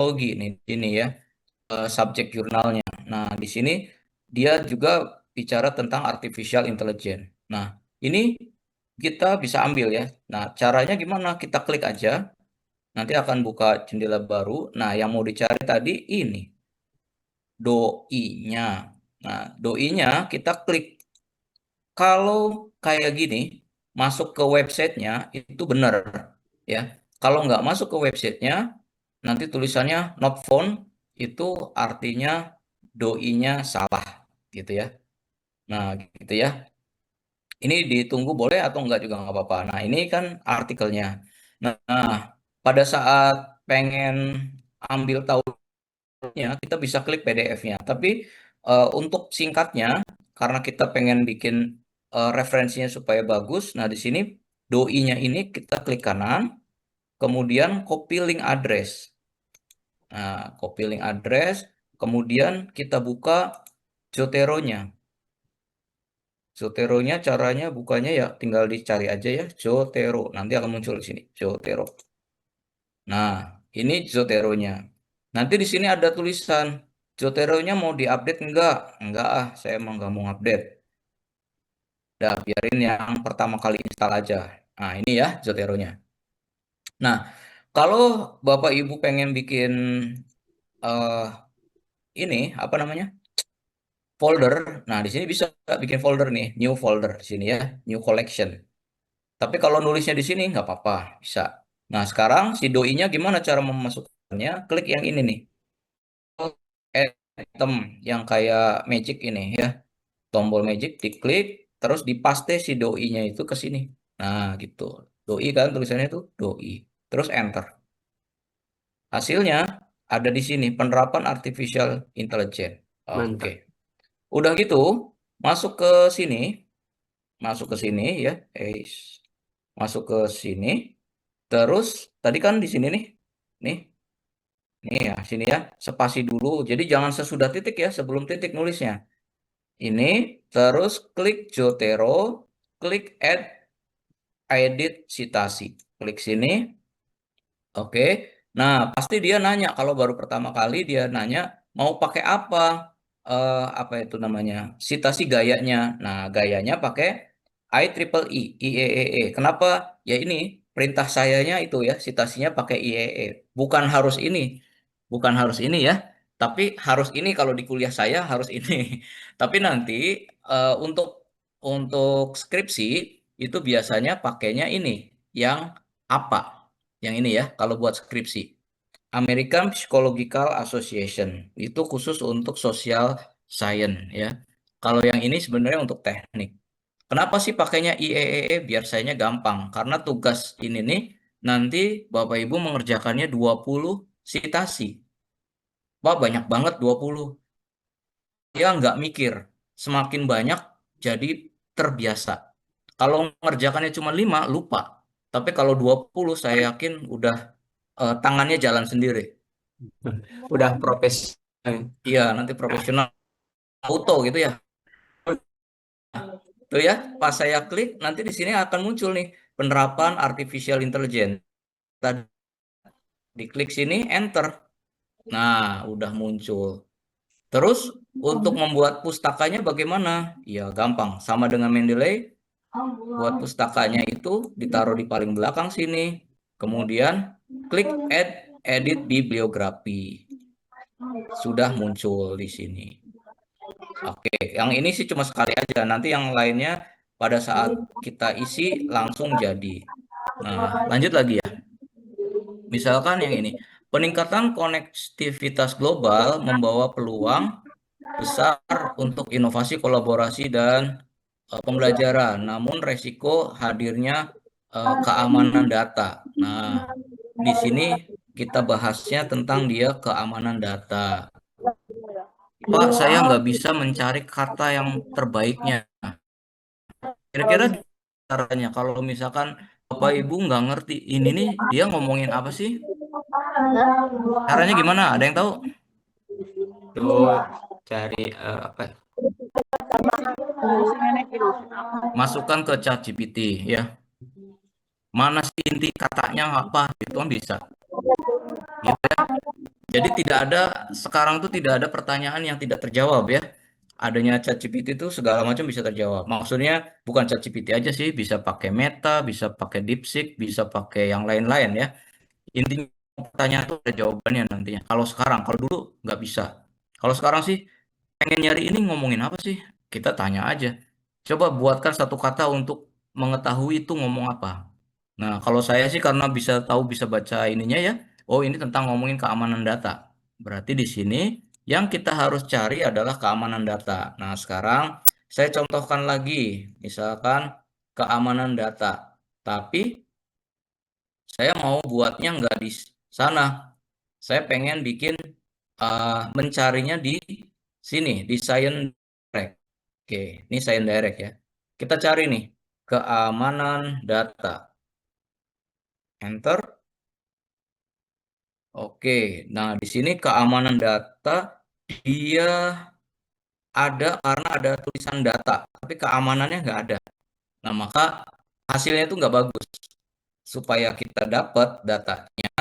Ini ya, subjek jurnalnya. Nah, di sini dia juga bicara tentang artificial intelligence. Nah, ini kita bisa ambil ya. Nah, caranya gimana? Kita klik aja, nanti akan buka jendela baru. Nah, yang mau dicari tadi ini doi-nya. Nah, doi-nya kita klik. Kalau kayak gini, masuk ke websitenya itu benar ya. Kalau nggak masuk ke websitenya, nanti tulisannya not found, itu artinya doi-nya salah gitu ya. Nah, gitu ya. Ini ditunggu boleh atau enggak juga nggak apa-apa. Nah, ini kan artikelnya. Nah, pada saat pengen ambil tahunya, kita bisa klik PDF-nya. Tapi untuk singkatnya, karena kita pengen bikin referensinya supaya bagus, nah di sini doi-nya ini kita klik kanan, kemudian copy link address. Nah, copy link address, kemudian kita buka Zotero-nya. Zotero-nya caranya bukanya ya tinggal dicari aja ya, Zotero. Nanti akan muncul di sini, Zotero. Nah, ini Zotero-nya. Nanti di sini ada tulisan, Zotero-nya mau diupdate enggak? Enggak ah, saya emang nggak mau update. Udah, biarin yang pertama kali install aja. Nah, ini ya Zotero-nya. Nah, kalau Bapak Ibu pengen bikin eh ini, apa namanya? Folder. Nah, di sini bisa bikin folder nih, new folder di sini ya, new collection. Tapi kalau nulisnya di sini nggak apa-apa, bisa. Nah, sekarang si doi-nya gimana cara memasukkannya? Klik yang ini nih, item yang kayak magic ini ya, tombol magic diklik, terus dipaste si doi-nya itu ke sini. Nah, gitu. Doi kan tulisannya itu doi. Terus enter. Hasilnya ada di sini, penerapan artificial intelligence. Oke. Mantap. Udah gitu, masuk ke sini, masuk ke sini ya. Masuk ke sini. Terus tadi kan di sini nih. Nih, nih ya, sini ya. Spasi dulu. Jadi jangan sesudah titik ya, sebelum titik nulisnya. Ini terus klik Zotero, klik add edit citasi. Klik sini. Oke. Nah, pasti dia nanya kalau baru pertama kali dia nanya mau pakai apa? Apa itu namanya? Citasi gayanya. Nah, gayanya pakai IEEE. Kenapa? Ya ini perintah sayanya itu ya, citasinya pakai IEEE. Bukan harus ini. Bukan harus ini ya. Tapi harus ini kalau di kuliah saya harus ini. Tapi nanti untuk skripsi itu biasanya pakainya ini yang apa? Yang ini ya, kalau buat skripsi. American Psychological Association itu khusus untuk social science ya. Kalau yang ini sebenarnya untuk teknik. Kenapa sih pakainya IEEE? Biar sayanya gampang. Karena tugas ini nih nanti Bapak Ibu mengerjakannya 20 sitasi. Wah, banyak banget 20. Dia nggak mikir. Semakin banyak jadi terbiasa. Kalau mengerjakannya cuma 5 lupa. Tapi kalau 20 saya yakin udah tangannya jalan sendiri. Udah profesional. Iya, nanti profesional auto gitu ya. Tuh ya, pas saya klik nanti di sini akan muncul nih penerapan artificial intelligence. Tadi diklik sini enter. Nah, udah muncul. Terus untuk membuat pustakanya bagaimana? Ya, gampang. Sama dengan Mendeley, buat pustakanya itu ditaruh di paling belakang sini. Kemudian klik add edit bibliografi. Sudah muncul di sini. Oke, yang ini sih cuma sekali aja. Nanti yang lainnya pada saat kita isi langsung jadi. Nah, lanjut lagi ya. Misalkan yang ini, peningkatan konektivitas global membawa peluang besar untuk inovasi, kolaborasi, dan pembelajaran. Namun resiko hadirnya keamanan data. Nah, di sini kita bahasnya tentang dia keamanan data. Pak, saya nggak bisa mencari kata yang terbaiknya. Kira-kira caranya kalau misalkan Bapak Ibu nggak ngerti ini nih dia ngomongin apa sih? Caranya gimana? Ada yang tahu? Tuh cari apa? Masukkan ke ChatGPT ya. Mana sih inti katanya apa? Itu kan bisa. Gitu ya. Jadi tidak ada sekarang tuh tidak ada pertanyaan yang tidak terjawab ya. Adanya ChatGPT itu segala macam bisa terjawab. Maksudnya bukan ChatGPT aja sih, bisa pakai Meta, bisa pakai DeepSeek, bisa pakai yang lain-lain ya. Intinya pertanyaan itu ada jawabannya nantinya. Kalau sekarang, kalau dulu nggak bisa. Kalau sekarang sih pengen nyari ini ngomongin apa sih? Kita tanya aja. Coba buatkan satu kata untuk mengetahui itu ngomong apa. Nah, kalau saya sih karena bisa tahu bisa baca ininya ya. Oh, ini tentang ngomongin keamanan data. Berarti di sini yang kita harus cari adalah keamanan data. Nah, sekarang saya contohkan lagi, misalkan keamanan data. Tapi saya mau buatnya nggak di sana. Saya pengen bikin mencarinya di sini, di Science Direct. Oke, ini Science Direct ya. Kita cari nih, keamanan data. Enter. Oke, nah di sini keamanan data dia ada karena ada tulisan data, tapi keamanannya nggak ada. Nah, maka hasilnya itu nggak bagus. Supaya kita dapat datanya,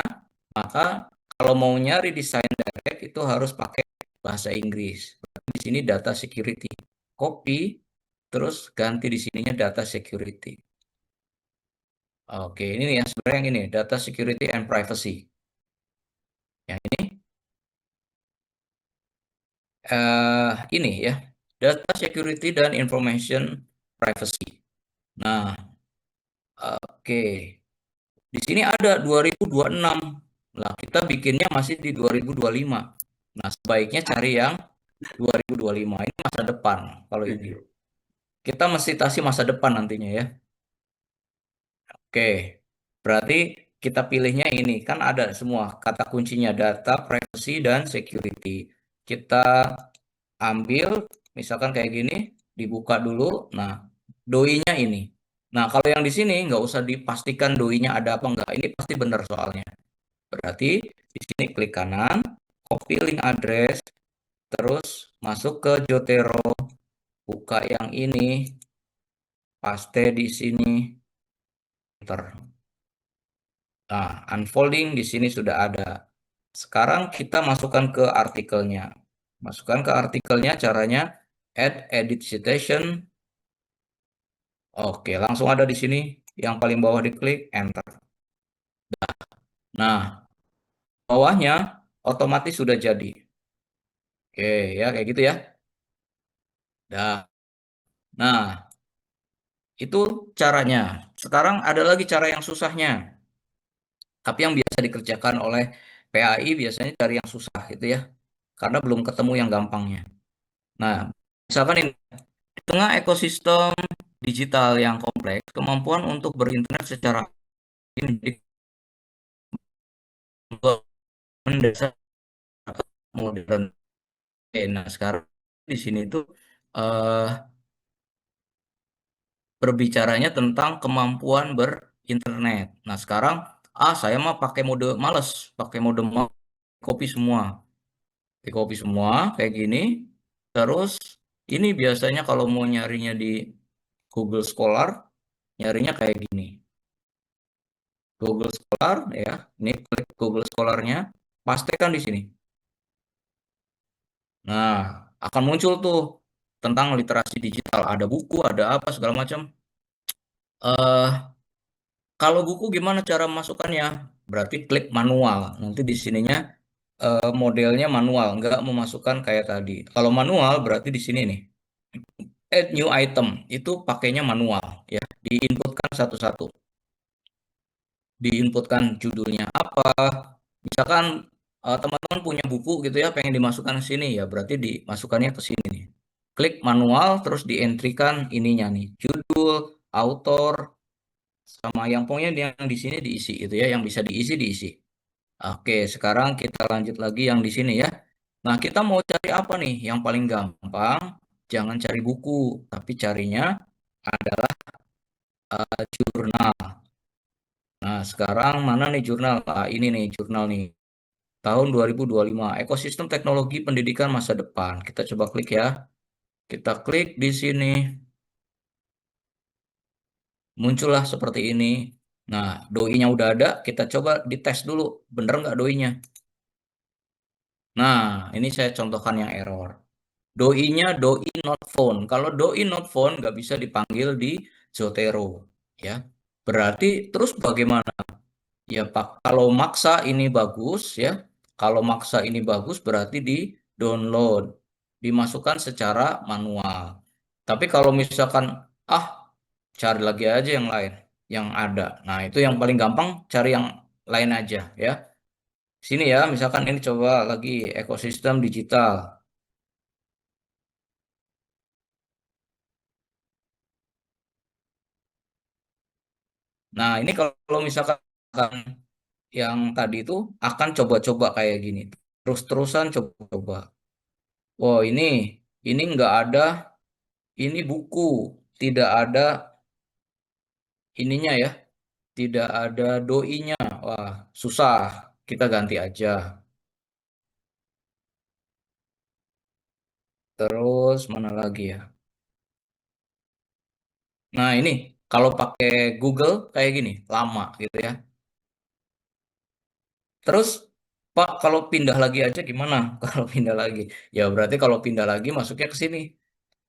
maka kalau mau nyari di Science Direct itu harus pakai bahasa Inggris. Di sini data security. Copy, terus ganti di sininya data security. Oke, ini nih ya sebenarnya yang ini data security and privacy. Yang ini ya data security dan information privacy. Nah, oke. Di sini ada 2026. Lah, kita bikinnya masih di 2025. Nah, sebaiknya cari yang 2025. Ini masa depan kalau ini. Kita mesti kasih masa depan nantinya ya. Oke. Berarti kita pilihnya ini kan ada semua kata kuncinya data, privacy dan security. Kita ambil misalkan kayak gini, dibuka dulu. Nah, doi-nya ini. Nah, kalau yang di sini nggak usah dipastikan doi-nya ada apa enggak. Ini pasti benar soalnya. Berarti di sini klik kanan, copy link address, terus masuk ke Jotero, buka yang ini, paste di sini, enter. Nah, unfolding di sini sudah ada. Sekarang kita masukkan ke artikelnya. Masukkan ke artikelnya caranya add edit citation. Oke, langsung ada di sini. Yang paling bawah diklik enter. Nah, bawahnya otomatis sudah jadi. Oke, ya kayak gitu ya. Dah. Nah, itu caranya. Sekarang ada lagi cara yang susahnya. Tapi yang biasa dikerjakan oleh PAI biasanya cari yang susah gitu ya. Karena belum ketemu yang gampangnya. Nah, misalkan ini, di tengah ekosistem digital yang kompleks, kemampuan untuk berinternet secara ini menjadi mendasar modern. Nah, sekarang di sini tuh eh, berbicaranya tentang kemampuan berinternet. Nah, sekarang saya mah pakai mode males, pakai mode copy semua. Di copy semua kayak gini. Terus ini biasanya kalau mau nyarinya di Google Scholar, nyarinya kayak gini. Google Scholar ya. Ini klik Google Scholar-nya, pastekan di sini. Nah, akan muncul tuh tentang literasi digital. Ada buku, ada apa segala macam. eh Kalau buku gimana cara masukkannya? Berarti klik manual. Nanti di sininya modelnya manual, nggak memasukkan kayak tadi. Kalau manual berarti di sini nih, add new item itu pakainya manual ya, diinputkan satu-satu, diinputkan judulnya apa. Misalkan teman-teman punya buku gitu ya, pengen dimasukkan ke sini ya, berarti dimasukkannya ke sini nih. Klik manual, terus dientrikan ininya nih, judul, author, sama yang pokoknya yang di sini diisi itu ya, yang bisa diisi diisi. Oke, sekarang kita lanjut lagi yang di sini ya. Nah, kita mau cari apa nih? Yang paling gampang, jangan cari buku, tapi carinya adalah jurnal. Nah, sekarang mana nih jurnal? Ini nih jurnal nih. Tahun 2025, Ekosistem Teknologi Pendidikan Masa Depan. Kita coba klik ya. Kita klik di sini, muncullah seperti ini. Nah, doi-nya udah ada, kita coba dites dulu, bener nggak doi-nya? Nah, ini saya contohkan yang error. Doi-nya doi not phone. Kalau doi not phone nggak bisa dipanggil di Zotero, ya. Berarti terus bagaimana? Ya Pak, kalau maksa ini bagus ya. Kalau maksa ini bagus berarti di download, dimasukkan secara manual. Tapi kalau misalkan ah cari lagi aja yang lain yang ada. Nah, itu yang paling gampang cari yang lain aja ya. Sini ya, misalkan ini coba lagi ekosistem digital. Nah, ini kalau misalkan yang tadi itu akan coba-coba kayak gini. Terus-terusan coba-coba. Oh, ini nggak ada, ini buku, tidak ada ininya ya, tidak ada doinya. Wah, susah. Kita ganti aja. Terus mana lagi ya? Nah, ini kalau pakai Google kayak gini, lama gitu ya. Terus Pak, kalau pindah lagi aja gimana? Kalau pindah lagi, ya berarti kalau pindah lagi masuknya ke sini.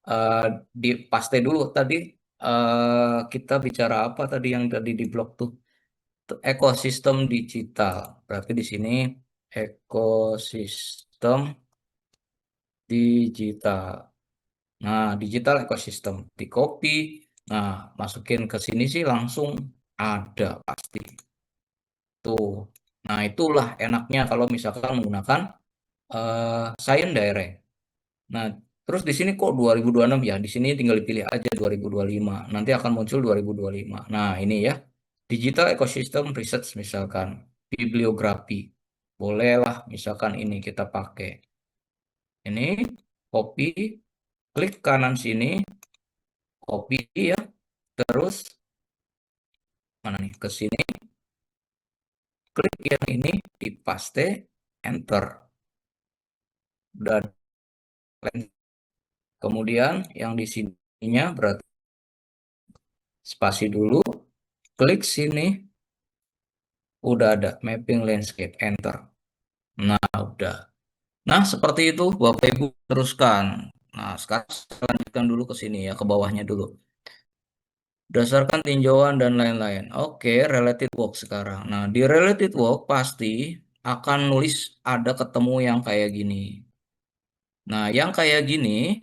Eh, di paste dulu tadi kita bicara apa tadi yang tadi di blog tuh. Ekosistem digital. Berarti di sini ekosistem digital. Nah, digital ekosistem di copy. Nah, masukin ke sini sih langsung ada pasti. Tuh. Nah, itulah enaknya kalau misalkan menggunakan Science Direct. Nah, terus di sini kok 2026 ya? Di sini tinggal dipilih aja 2025. Nanti akan muncul 2025. Nah, ini ya. Digital Ecosystem Research misalkan. Bibliografi. Bolehlah misalkan ini kita pakai. Ini copy, klik kanan sini, copy ya. Terus mana nih? Ke sini, klik yang ini, dipaste, enter. Dan kemudian yang di sininya berarti spasi dulu, klik sini, udah ada mapping landscape, enter. Nah, udah. Nah, seperti itu Bapak Ibu teruskan. Nah, sekarang saya lanjutkan dulu ke sini ya, ke bawahnya dulu. Berdasarkan tinjauan dan lain-lain. Oke, related work sekarang. Nah, di related work pasti akan nulis ada ketemu yang kayak gini. Nah, yang kayak gini,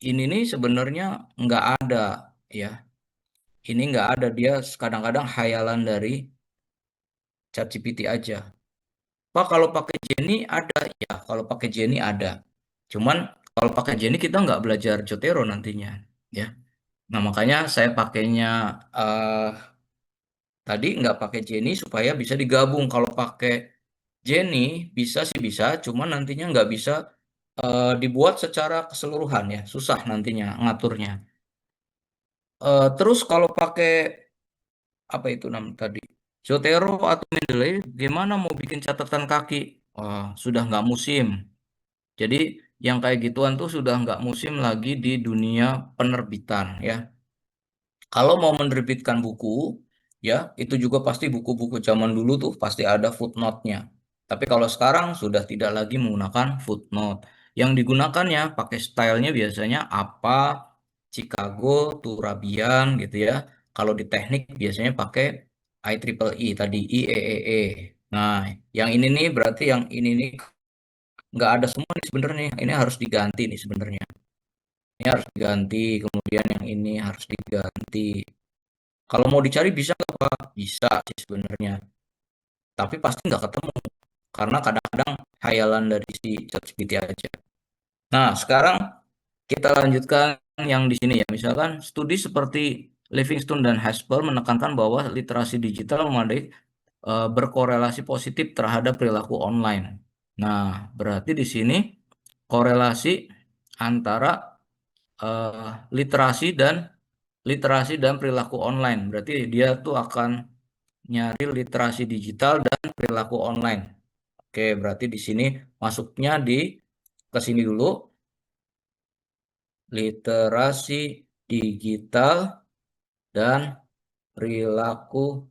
ini nih sebenarnya nggak ada ya. Ini nggak ada, dia kadang-kadang hayalan dari ChatGPT aja. Pak, kalau pakai Jenny ada ya, kalau pakai Jenny ada. Cuman kalau pakai Jenny kita nggak belajar Jotero nantinya, ya. Nah makanya saya pakainya eh, tadi nggak pakai Jenny supaya bisa digabung. Kalau pakai Jenny bisa sih bisa, cuman nantinya nggak bisa dibuat secara keseluruhan ya, susah nantinya ngaturnya. Terus kalau pakai apa itu nama tadi? Zotero atau Mendeley, gimana mau bikin catatan kaki? Wah, sudah nggak musim. Jadi yang kayak gituan tuh sudah nggak musim lagi di dunia penerbitan ya. Kalau mau menerbitkan buku, ya itu juga pasti buku-buku zaman dulu tuh pasti ada footnote-nya. Tapi kalau sekarang sudah tidak lagi menggunakan footnote. Yang digunakannya pakai stylenya biasanya apa, Chicago, Turabian gitu ya. Kalau di teknik biasanya pakai IEEE tadi IEEE. Nah, yang ini nih berarti yang ini nih nggak ada semua nih sebenarnya. Ini harus diganti nih sebenarnya. Ini harus diganti, kemudian yang ini harus diganti. Kalau mau dicari bisa nggak Pak? Bisa sih sebenarnya. Tapi pasti nggak ketemu. Karena kadang-kadang hayalan dari si ChatGPT aja. Nah, sekarang kita lanjutkan yang di sini ya. Misalkan studi seperti Livingstone dan Hasper menekankan bahwa literasi digital memadai berkorelasi positif terhadap perilaku online. Nah, berarti di sini korelasi antara eh, literasi dan perilaku online. Berarti dia tuh akan nyari literasi digital dan perilaku online. Oke, berarti di sini masuknya di ke sini dulu literasi digital dan perilaku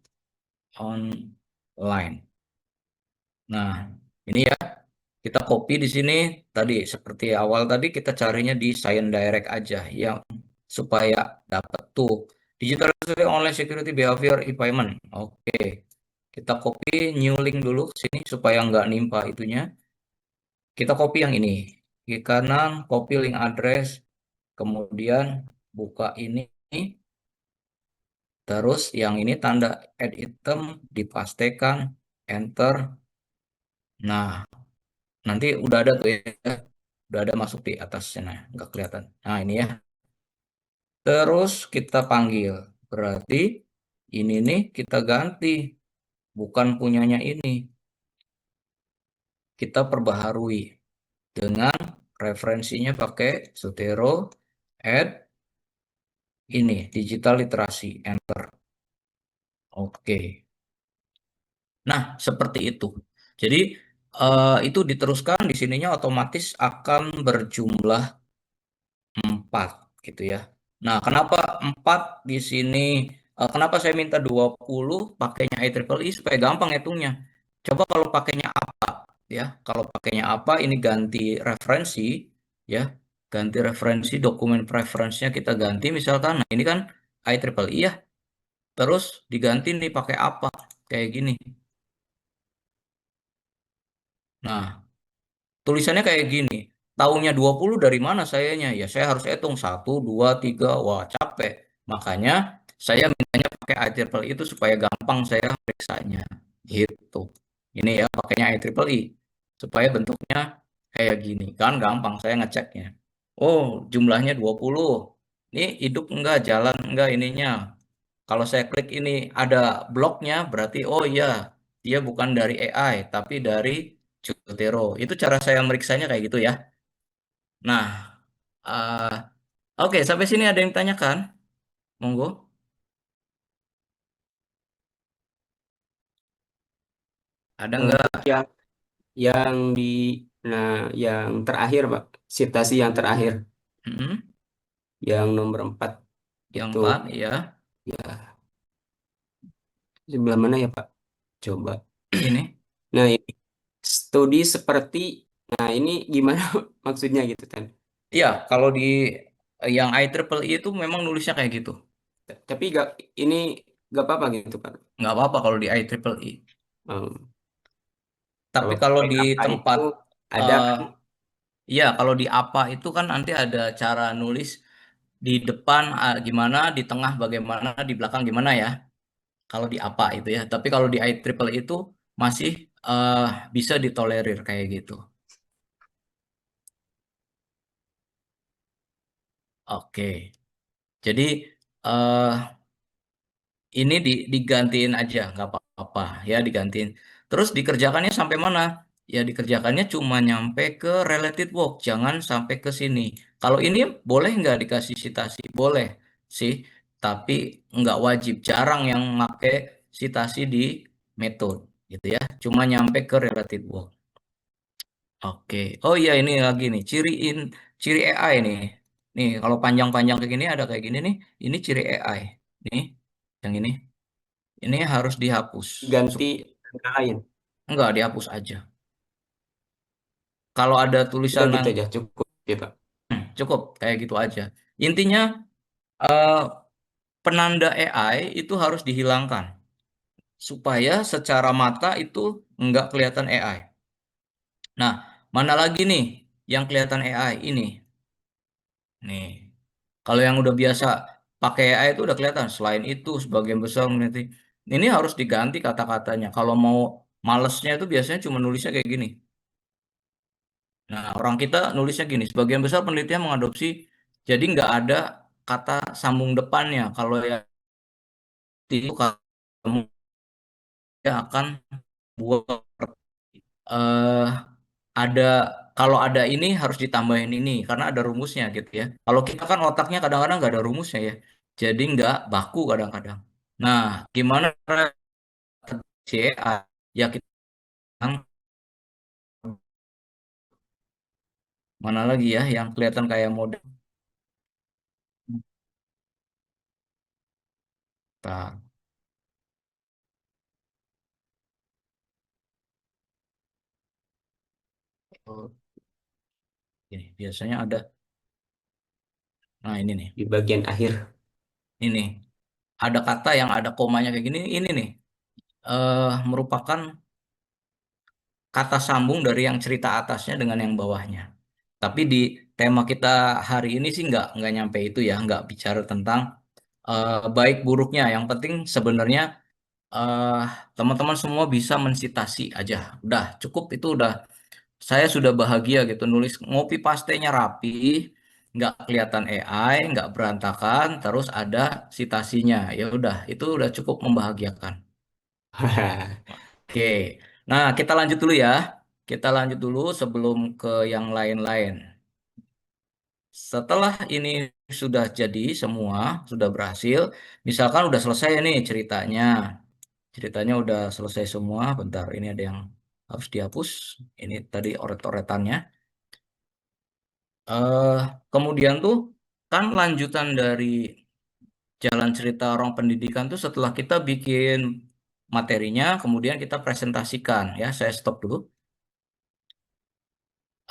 online. Nah, ini ya. Kita copy di sini tadi seperti awal tadi kita carinya di Science Direct aja yang supaya dapat tuh Digital Online Security Behavior Environment. Oke. Kita copy new link dulu sini supaya nggak nimpa itunya. Kita copy yang ini. Klik kanan, copy link address, kemudian buka ini, terus yang ini tanda add item dipastekan, enter. Nah, nanti udah ada tuh ya, udah ada masuk di atasnya, nah nggak kelihatan. Nah ini ya. Terus kita panggil, berarti ini nih kita ganti, bukan punyanya ini. Kita perbaharui dengan referensinya pakai Zotero add ini digital literasi enter. Oke. Nah, seperti itu. Jadi itu diteruskan di sininya otomatis akan berjumlah 4 gitu ya. Nah, kenapa 4 di sini? Kenapa saya minta 20 pakainya IEEE supaya gampang hitungnya. Coba kalau pakainya apa ya? Kalau pakainya apa ini ganti referensi ya. Ganti referensi dokumen preferensinya kita ganti misalkan. Nah, ini kan IEEE ya. Terus diganti nih pakai apa? Kayak gini. Nah, tulisannya kayak gini. Tahunnya 20 dari mana sayanya? Ya saya harus hitung 1, 2, 3. Wah capek. Makanya saya mintanya pakai IEEE itu supaya gampang saya periksanya. Gitu. Ini ya pakainya IEEE. Supaya bentuknya kayak gini. Kan gampang saya ngeceknya. Oh jumlahnya 20. Ini hidup enggak, jalan enggak ininya. Kalau saya klik ini ada bloknya, berarti oh iya, dia bukan dari AI, tapi dari Zotero. Itu cara saya meriksanya kayak gitu ya. Nah, eh, oke, sampai sini ada yang tanyakan? Monggo, ada nggak? yang di nah yang terakhir Pak, citasi yang terakhir, Mm-mm. yang nomor 4 Yang itu empat, ya, ya sebelah mana ya Pak? Coba. ini. Nah, ini studi seperti, nah ini gimana maksudnya gitu kan? Iya, kalau di yang IEEE itu memang nulisnya kayak gitu. Tapi gak, ini gak apa-apa gitu Pak. Nggak apa-apa kalau di IEEE. Um, Tapi Kalau kalau pakai di apa tempat, itu ada eh kan iya, kalau di apa itu kan nanti ada cara nulis di depan gimana, di tengah bagaimana, di belakang gimana ya. Kalau di apa itu ya. Tapi kalau di IEEE itu masih eh, bisa ditolerir kayak gitu. Oke. Jadi eh ini digantiin aja, nggak apa-apa ya digantiin. Terus dikerjakannya sampai mana? Ya dikerjakannya cuma nyampe ke related work, jangan sampai ke sini. Kalau ini boleh nggak dikasih citasi? Boleh sih, tapi nggak wajib. Jarang yang make citasi di metode gitu ya. Cuma nyampe ke related work. Oke. Oh iya ini lagi nih, ciri AI nih. Nih, kalau panjang-panjang kayak gini ada kayak gini nih, ini ciri AI. Nih, yang ini. Ini harus dihapus. ganti angka lain. Enggak, dihapus aja. Kalau ada Udah tulisan gitu yang aja cukup ya Pak. cukup kayak gitu aja. Intinya eh, penanda AI itu harus dihilangkan supaya secara mata itu enggak kelihatan AI. Nah, mana lagi nih yang kelihatan AI ini? Nih, kalau yang udah biasa pakai AI itu udah kelihatan. Selain itu, sebagian besar nanti ini harus diganti kata-katanya. Kalau mau malesnya itu biasanya cuma nulisnya kayak gini. Nah, orang kita nulisnya gini, sebagian besar penelitian mengadopsi, jadi nggak ada kata sambung depannya. Kalau yang itu kamu akan buat eh ada kalau ada ini harus ditambahin ini karena ada rumusnya gitu ya. Kalau kita kan otaknya kadang-kadang nggak ada rumusnya ya, jadi nggak baku kadang-kadang. Nah, gimana CA? Ya kita mana lagi ya yang kelihatan kayak model. Nah, Oh, ini biasanya ada. Nah, ini nih. di bagian akhir. Ini ada kata yang ada komanya kayak gini. Ini nih merupakan kata sambung dari yang cerita atasnya dengan yang bawahnya. Tapi di tema kita hari ini sih nggak nyampe itu ya, nggak bicara tentang baik buruknya. Yang penting sebenarnya eh, teman-teman semua bisa mensitasi aja. Udah cukup itu udah. Saya sudah bahagia gitu nulis ngopi pastenya rapi, nggak kelihatan AI, nggak berantakan, terus ada sitasinya. Ya udah, itu udah cukup membahagiakan. Oke, nah kita lanjut dulu ya. Kita lanjut dulu sebelum ke yang lain-lain. Setelah ini sudah jadi semua, sudah berhasil, misalkan udah selesai nih ceritanya. Ceritanya udah selesai semua. Bentar, ini ada yang harus dihapus. Ini tadi oret-oretannya. eh Kemudian tuh kan lanjutan dari jalan cerita orang pendidikan tuh setelah kita bikin materinya, kemudian kita presentasikan ya. Saya stop dulu.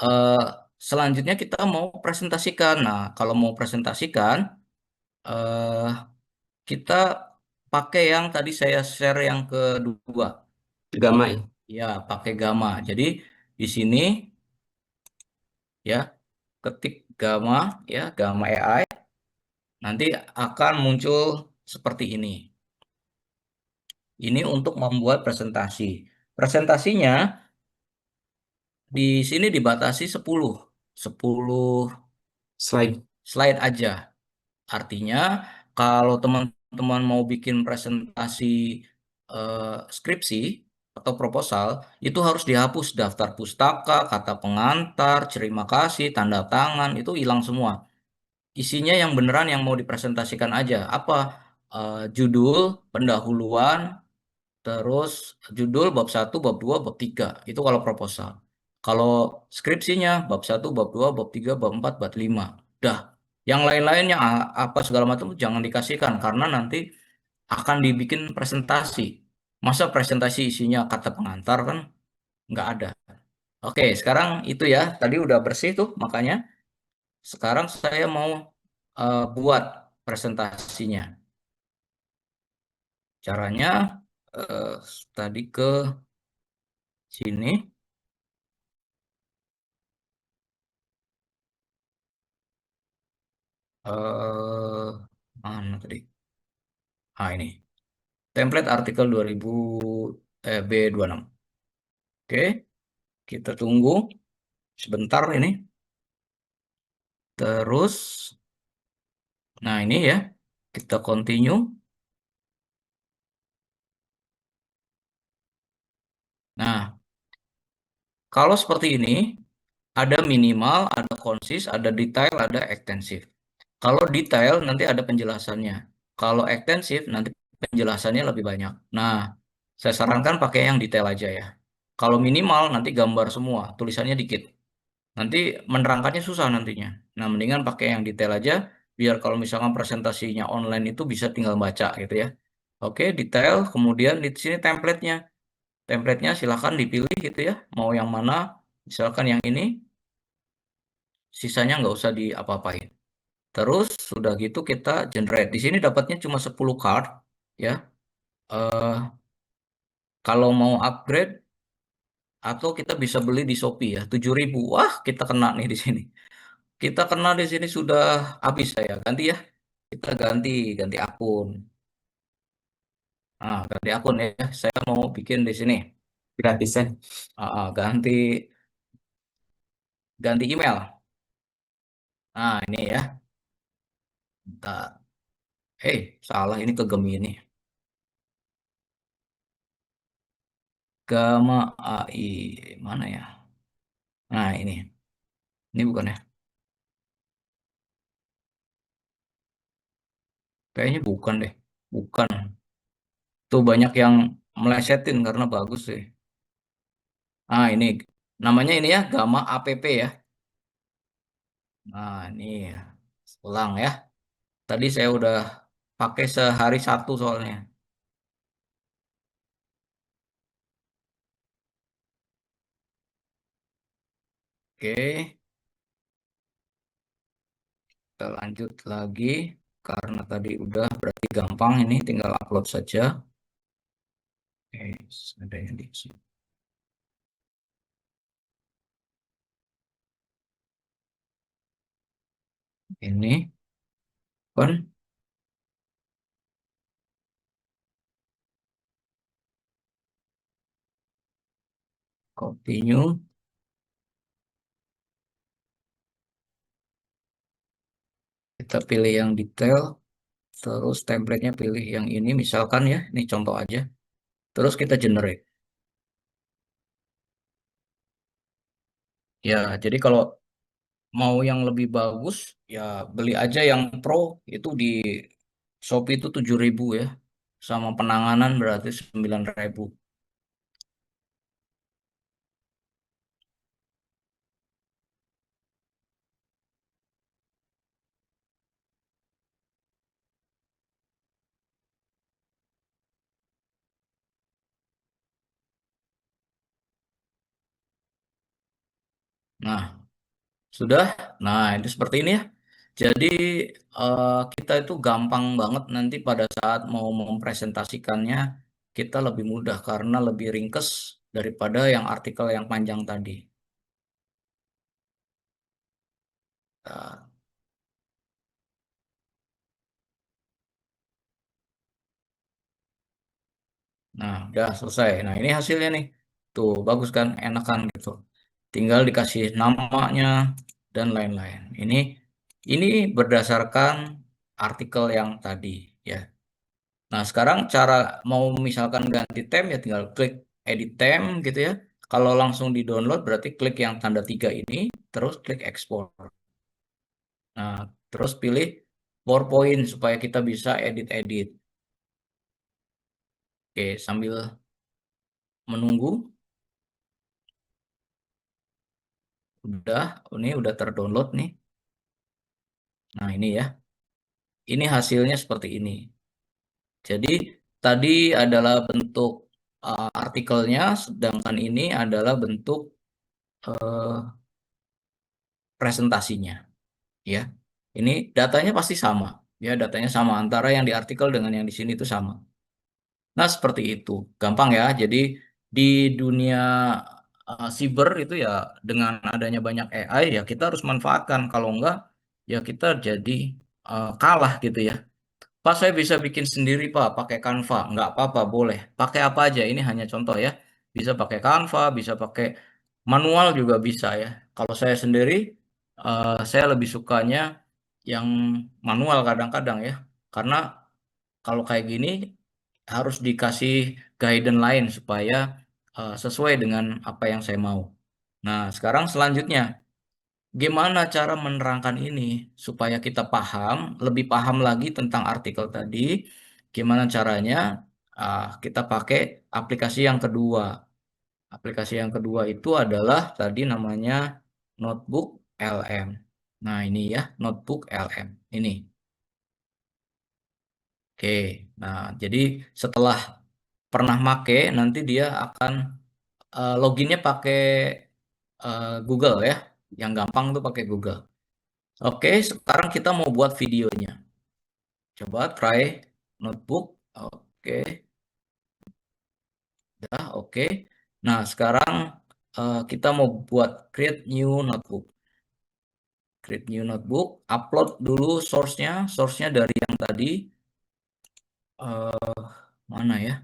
eh Selanjutnya kita mau presentasikan. Nah, kalau mau presentasikan, eh kita pakai yang tadi saya share yang kedua. Gamma ya. Ya, pakai Gamma. Jadi di sini ya ketik Gamma ya, Gamma AI nanti akan muncul seperti ini. Ini untuk membuat presentasi. Presentasinya di sini dibatasi 10. 10 Slide. slide aja. Artinya kalau teman-teman mau bikin presentasi skripsi atau proposal, itu harus dihapus daftar pustaka, kata pengantar, terima kasih, tanda tangan, itu hilang semua. Isinya yang beneran yang mau dipresentasikan aja. Apa? Judul, pendahuluan, terus judul bab satu, bab 2, bab 3. Itu kalau proposal. Kalau skripsinya bab satu, bab 2, bab 3, bab 4, bab 5. Dah. Yang lain-lainnya apa segala macam jangan dikasihkan karena nanti akan dibikin presentasi. Masa presentasi isinya kata pengantar kan nggak ada. Oke, sekarang itu ya. Tadi udah bersih tuh makanya. Sekarang saya mau buat presentasinya. Caranya eh, tadi ke sini. eh Mana tadi? Ah, ini. Template artikel 2000 B26. Oke, kita tunggu sebentar ini. Terus, nah ini ya, kita continue. Nah, kalau seperti ini, ada minimal, ada konsis, ada detail, ada ekstensif. Kalau detail nanti ada penjelasannya. Kalau ekstensif nanti penjelasannya lebih banyak. Nah, saya sarankan pakai yang detail aja ya. Kalau minimal nanti gambar semua, tulisannya dikit. Nanti menerangkannya susah nantinya. Nah, mendingan pakai yang detail aja, biar kalau misalkan presentasinya online itu bisa tinggal baca gitu ya. Oke, detail. Kemudian di sini template-nya. Template-nya silahkan dipilih gitu ya. Mau yang mana? Misalkan yang ini, sisanya nggak usah diapa-apain. Terus sudah gitu kita generate. Di sini dapatnya cuma 10 card ya. Eh Kalau mau upgrade atau kita bisa beli di Shopee ya 7.000. Wah, kita kena nih di sini. Kita kena di sini sudah habis saya. Ganti ya. Kita ganti ganti akun. Nah, ganti akun ya. Saya mau bikin di sini. Gratisan. Ganti ganti email. Nah, ini ya. Bentar. Salah ini ke Gemini. Gama AI mana ya? Nah, ini. Ini bukan ya? Kayaknya bukan deh. Bukan. Tuh banyak yang melesetin karena bagus sih. Ini namanya ini ya Gamma app ya. Nah, ini ya. Ulang ya. Tadi saya udah pakai sehari satu soalnya. Oke, kita lanjut lagi. Karena tadi udah berarti gampang ini tinggal upload saja. Oke, ada yang di sini. Ini kan continue. Kita pilih yang detail. Terus template-nya pilih yang ini. Misalkan ya, ini contoh aja. Terus kita generate. Ya, jadi kalau mau yang lebih bagus, ya beli aja yang Pro itu di Shopee itu 7.000 ya. Sama penanganan berarti 9.000. Nah, sudah. Nah, itu seperti ini ya. Jadi kita itu gampang banget nanti pada saat mau mempresentasikannya, kita lebih mudah karena lebih ringkes daripada yang artikel yang panjang tadi. Nah, nah, udah selesai. Nah, ini hasilnya nih. Tuh, bagus kan? Enakan gitu. Tinggal dikasih namanya dan lain-lain. Ini berdasarkan artikel yang tadi ya. Nah, sekarang cara mau misalkan ganti theme ya tinggal klik edit theme gitu ya. Kalau langsung di-download berarti klik yang tanda tiga ini, terus klik export. Nah, terus pilih PowerPoint supaya kita bisa edit-edit. Oke, sambil menunggu, udah, ini udah terdownload nih. Nah, ini ya. Ini hasilnya seperti ini. Jadi, tadi adalah bentuk artikelnya, sedangkan ini adalah bentuk eh, presentasinya. Ya, ini datanya pasti sama. Ya, datanya sama antara yang di artikel dengan yang di sini itu sama. Nah, seperti itu. Gampang ya. Jadi di dunia siber itu ya dengan adanya banyak AI ya kita harus manfaatkan. Kalau enggak ya kita jadi kalah gitu ya. Pak, saya bisa bikin sendiri, Pak, pakai Canva. Nggak apa-apa, boleh. Pakai apa aja, ini hanya contoh ya. Bisa pakai Canva, bisa pakai manual juga bisa ya. Kalau saya sendiri, saya lebih sukanya yang manual kadang-kadang ya. Karena kalau kayak gini harus dikasih guidance lain supaya sesuai dengan apa yang saya mau. Nah, sekarang selanjutnya. Gimana cara menerangkan ini supaya kita paham, lebih paham lagi tentang artikel tadi? Gimana caranya? Kita pakai aplikasi yang kedua. Aplikasi yang kedua itu adalah tadi namanya Notebook LM. Nah, ini ya, Notebook LM. Ini. Oke. Nah, jadi setelah pernah make, nanti dia akan loginnya pakai Google ya. Yang gampang tuh pakai Google. Oke, sekarang kita mau buat videonya. Coba try notebook. Oke, dah oke. Nah, sekarang kita mau buat create new notebook. Create new notebook, upload dulu source-nya. Source-nya dari yang tadi. eh mana ya?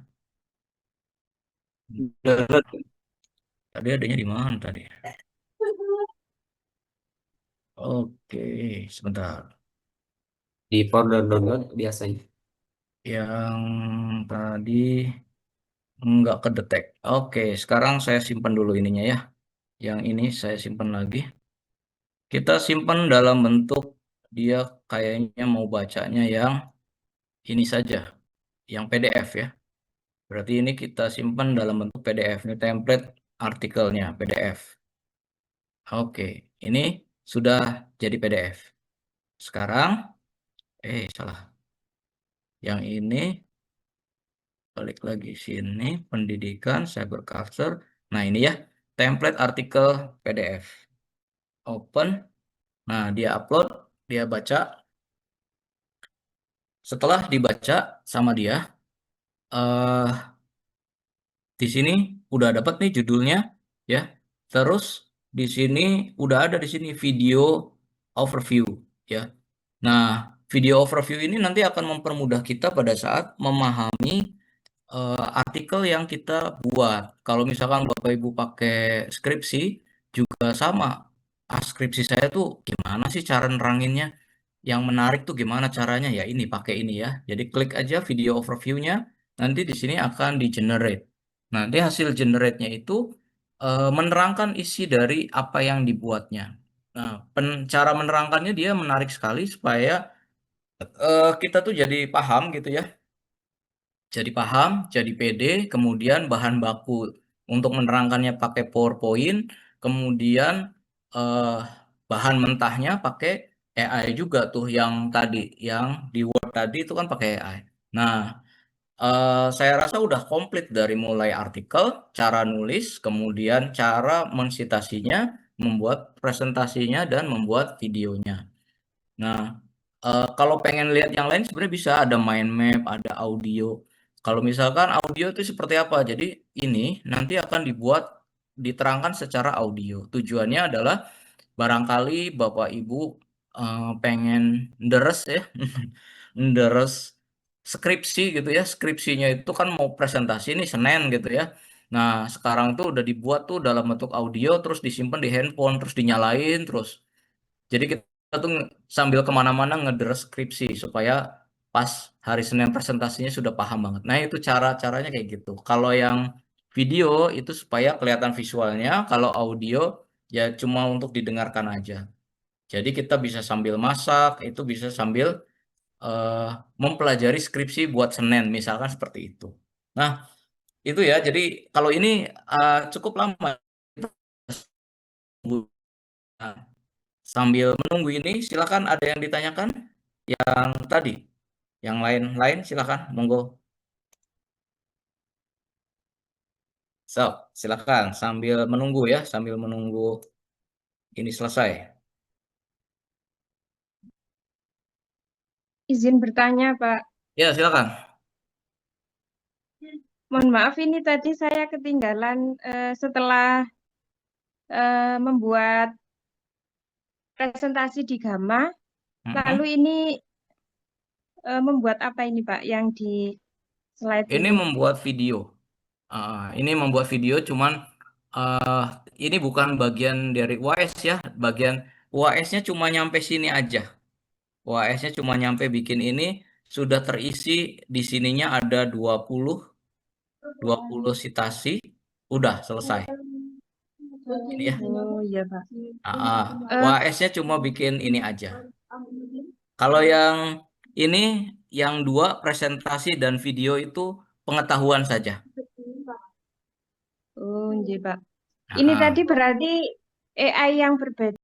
Download Tadi adanya di mana tadi? Oke, sebentar. di folder download biasanya. Yang tadi nggak kedetek. Oke, sekarang saya simpan dulu ininya ya. Yang ini saya simpan lagi. Kita simpan dalam bentuk dia kayaknya mau bacanya yang ini saja, yang PDF ya. Berarti ini kita simpan dalam bentuk PDF. Ini template artikelnya PDF. Oke, ini sudah jadi PDF. Sekarang, salah. Yang ini balik lagi sini, pendidikan, cyberculture. Nah, ini ya, template artikel PDF. open. Nah, dia upload, dia baca. Setelah dibaca sama dia, eh di sini udah dapat nih judulnya, ya. Terus di sini udah ada di sini video overview, ya. Nah, video overview ini nanti akan mempermudah kita pada saat memahami artikel yang kita buat. Kalau misalkan Bapak Ibu pakai skripsi, juga sama. Ah, skripsi saya tuh gimana sih cara neranginnya? Yang menarik tuh gimana caranya? Ya ini pakai ini ya. Jadi klik aja video overview-nya, nanti di sini akan di-generate. Nanti hasil generate-nya itu menerangkan isi dari apa yang dibuatnya. Nah, cara menerangkannya dia menarik sekali supaya kita tuh jadi paham gitu ya, jadi paham, jadi pede, kemudian bahan baku untuk menerangkannya pakai PowerPoint, kemudian eh, bahan mentahnya pakai AI juga tuh yang tadi, yang di Word tadi itu kan pakai AI. Nah, saya rasa udah komplit dari mulai artikel, cara nulis, kemudian cara mensitasinya, membuat presentasinya, dan membuat videonya. Nah, kalau pengen lihat yang lain sebenarnya bisa ada mind map, ada audio. Kalau misalkan audio itu seperti apa? Jadi ini nanti akan dibuat diterangkan secara audio. Tujuannya adalah barangkali Bapak Ibu pengen deres ya, deres skripsi gitu ya. Skripsinya itu kan mau presentasi nih Senin gitu ya. Nah, sekarang tuh udah dibuat tuh dalam bentuk audio, terus disimpan di handphone, terus dinyalain terus. Jadi kita tuh sambil kemana-mana ngedeskripsi supaya pas hari Senin presentasinya sudah paham banget. Nah itu cara-caranya kayak gitu. Kalau yang video itu supaya kelihatan visualnya, kalau audio ya cuma untuk didengarkan aja. Jadi kita bisa sambil masak, itu bisa sambil eh, mempelajari skripsi buat Senin, misalkan seperti itu. Nah itu ya, jadi kalau ini cukup lama. Nah, sambil menunggu ini, silakan ada yang ditanyakan? Yang tadi, yang lain-lain silakan, monggo. So, silakan sambil menunggu ya, sambil menunggu ini selesai. Izin bertanya, Pak. Ya, silakan. Mohon maaf, ini tadi saya ketinggalan setelah membuat presentasi di Gamma. Lalu Mm-mm. ini membuat apa ini, Pak, yang di slide Ini ini? membuat video. Ini membuat video, cuman uh, ini bukan bagian dari UAS ya. Bagian UAS-nya cuma nyampe sini aja. UAS-nya cuma nyampe bikin ini, sudah terisi di sininya ada 20 citasi, udah selesai. Ini ya. Oh iya, Pak. Eh, UAS-nya cuma bikin ini aja. Kalau yang ini, yang dua presentasi dan video itu pengetahuan saja. oh iya, Pak. Ini tadi Nah, berarti AI yang berbeda